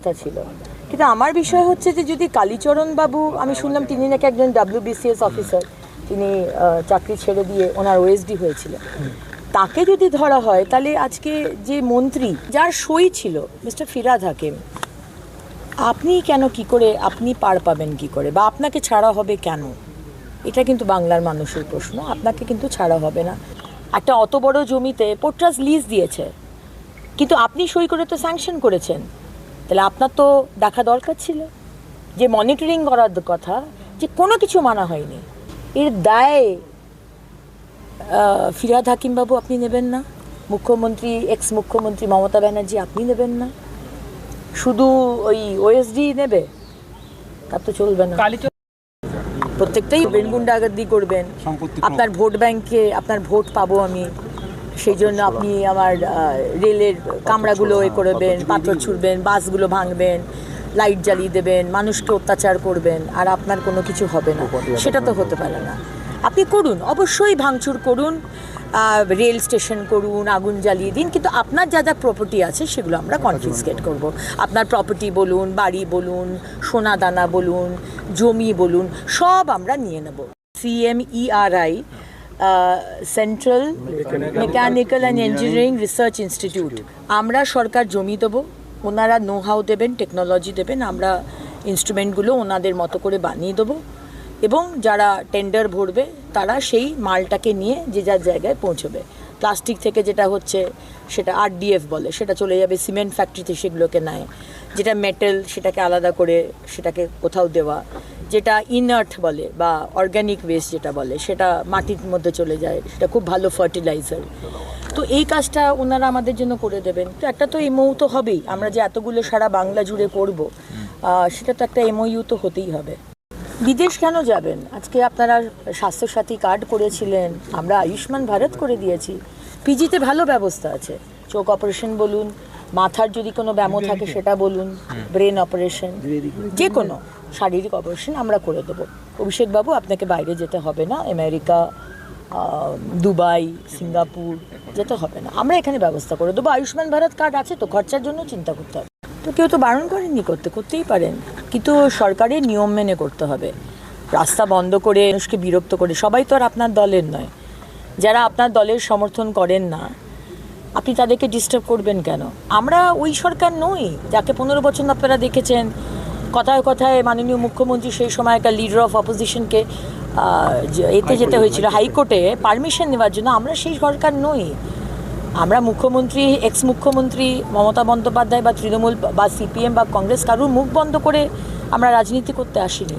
কথা ছিল, কিন্তু আমার বিষয় হচ্ছে যে যদি কালীচরণ বাবু, আমি শুনলাম তিনি নাকি একজন WBCS অফিসার, তিনি চাকরি ছেড়ে দিয়ে ওনার OSD হয়েছিলেন, তাকে যদি ধরা হয় তাহলে আজকে যে মন্ত্রী যার সই ছিল মিস্টার ফিরহাদ হাকিম, আপনি কেন কি করে, আপনি পার পাবেন কি করে, বা আপনাকে ছাড়া হবে কেন? এটা কিন্তু বাংলার মানুষের প্রশ্ন। আপনাকে কিন্তু ছাড়া হবে না। একটা অত বড় জমিতে পোর্ট্রাস লিজ দিয়েছে, কিন্তু আপনি সই করে তো স্যাংশন করেছেন, তাহলে আপনার তো দেখা দরকার ছিল যে মনিটরিং করার কথা, যে কোনো কিছু মানা হয়নি। এর দায় ফিরহাদ হাকিম বাবু আপনি নেবেন না, মুখ্যমন্ত্রী এক্স মুখ্যমন্ত্রী মমতা ব্যানার্জি আপনি নেবেন না, শুধু ওই OSD নেবে? তার তো চলবে না। প্রত্যেকটাই গুন্ডাগর্দি করবেন, আপনার ভোট ব্যাংকে আপনার ভোট পাবো আমি, সেই জন্য আপনি আমার রেলের কামরাগুলো করবেন, পাথর ছুড়বেন, বাসগুলো ভাঙবেন, লাইট জ্বালিয়ে দেবেন, মানুষকে অত্যাচার করবেন, আর আপনার কোনো কিছু হবে না। সেটা তো হতে পারে না। আপনি করুন, অবশ্যই ভাঙচুর করুন, রেল স্টেশন করুন, আগুন জ্বালিয়ে দিন, কিন্তু আপনার যা যা প্রপার্টি আছে সেগুলো আমরা কনফিসকেট করব। আপনার প্রপার্টি বলুন, বাড়ি বলুন, সোনা দানা বলুন, জমি বলুন, সব আমরা নিয়ে নেব। CMERI central mechanical and engineering research institute, আমরা সরকার জমি দেবো, ওনারা নো হাউ দেবেন, টেকনোলজি দেবেন, আমরা ইনস্ট্রুমেন্টগুলো ওনাদের মতো করে বানিয়ে দেবো, এবং যারা টেন্ডার ভরবে তারা সেই মালটাকে নিয়ে যে যার জায়গায় পৌঁছবে। প্লাস্টিক থেকে যেটা হচ্ছে সেটা RDF বলে, সেটা চলে যাবে সিমেন্ট ফ্যাক্টরিতে, সেগুলোকে নেয়। যেটা মেটাল সেটাকে আলাদা করে সেটাকে কোথাও দেওয়া, যেটা ইনার্ট বলে বা অর্গ্যানিক ওয়েস্ট যেটা বলে সেটা মাটির মধ্যে চলে যায়, সেটা খুব ভালো ফার্টিলাইজার। তো এই কাজটা ওনারা আমাদের জন্য করে দেবেন। তো একটা তো MOU তো হবেই, আমরা যে এতগুলো সারা বাংলা জুড়ে করব, সেটা তো একটা MOU তো হতেই হবে। বিদেশ কেন যাবেন? আজকে আপনারা স্বাস্থ্যসাথী কার্ড করেছিলেন, আমরা আয়ুষ্মান ভারত করে দিয়েছি, PGতে ভালো ব্যবস্থা আছে। চোখ অপারেশন বলুন, মাথার যদি কোনো ব্যামো থাকে সেটা বলুন, ব্রেন অপারেশন, যে কোনো শারীরিক অপারেশন আমরা করে দেবো। অভিষেক বাবু, আপনাকে বাইরে যেতে হবে না, আমেরিকা, দুবাই, সিঙ্গাপুর যেতে হবে না, আমরা এখানে ব্যবস্থা করে দেবো। আয়ুষ্মান ভারত কার্ড আছে তো, খরচার জন্য চিন্তা করতে হবে। তো কেউ তো বারণ করেননি করতেই পারেন, কিন্তু সরকারের নিয়ম মেনে করতে হবে। রাস্তা বন্ধ করে মানুষকে বিরক্ত করে, সবাই তো আর আপনার দলের নয়। যারা আপনার দলের সমর্থন করেন না, আপনি তাদেরকে ডিস্টার্ব করবেন কেন? আমরা ওই সরকার নই যাকে 15 বছর আপনারা দেখেছেন কথায় কথায় মাননীয় মুখ্যমন্ত্রী সেই সময়কার লিডার অফ অপোজিশনকে এতে যেতে হয়েছিল হাইকোর্টে পারমিশন নেওয়ার জন্য। আমরা সেই সরকার নই। আমরা মুখ্যমন্ত্রী, এক্স মুখ্যমন্ত্রী মমতা বন্দ্যোপাধ্যায় বা তৃণমূল বা CPM বা কংগ্রেস কারুর মুখ বন্ধ করে আমরা রাজনীতি করতে আসিনি।